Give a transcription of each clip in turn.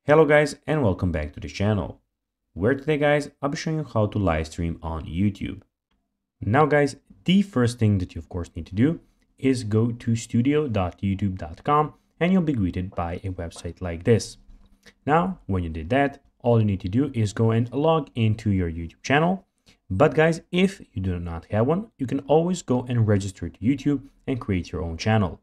Hello guys and welcome back to the channel, where today guys I'll be showing you how to live stream on YouTube. Now guys, the first thing that you of course need to do is go to studio.youtube.com and you'll be greeted by a website like this. Now when you did that, all you need to do is go and log into your YouTube channel. But guys, if you do not have one, you can always go and register to YouTube and create your own channel.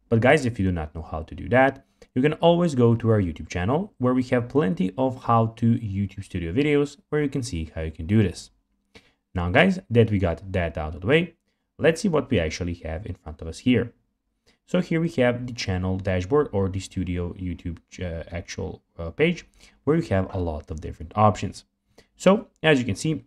But guys, if you do not know how to do that, you can always go to our YouTube channel where we have plenty of how-to YouTube studio videos where you can see how you can do this. Now guys, that we got that out of the way, let's see what we actually have in front of us here. So here we have the channel dashboard or the studio YouTube actual page where you have a lot of different options. So as you can see,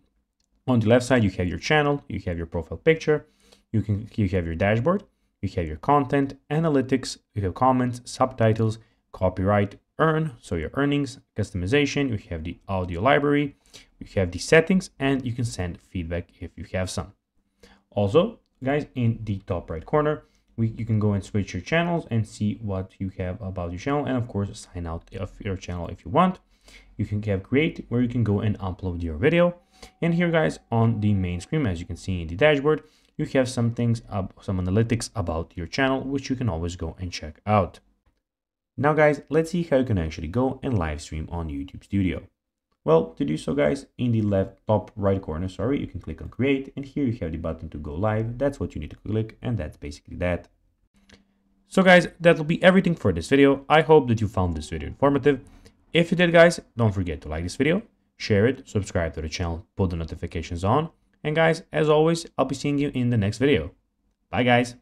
on the left side, you have your channel, you have your profile picture, you have your dashboard, you have your content, analytics, you have comments, subtitles, copyright, earn, so your earnings, customization, you have the audio library, you have the settings, and you can send feedback if you have some. Also, guys, in the top right corner, you can go and switch your channels and see what you have about your channel, and of course, sign out of your channel if you want. You can have create, where you can go and upload your video. And here, guys, on the main screen, as you can see in the dashboard, you have some things, some analytics about your channel, which you can always go and check out. Now, guys, let's see how you can actually go and live stream on YouTube Studio. Well, to do so, guys, in the left top right corner, you can click on create, and here you have the button to go live. That's what you need to click, and that's basically that. So, guys, that will be everything for this video. I hope that you found this video informative. If you did, guys, don't forget to like this video, share it, subscribe to the channel, put the notifications on. And guys, as always, I'll be seeing you in the next video. Bye guys.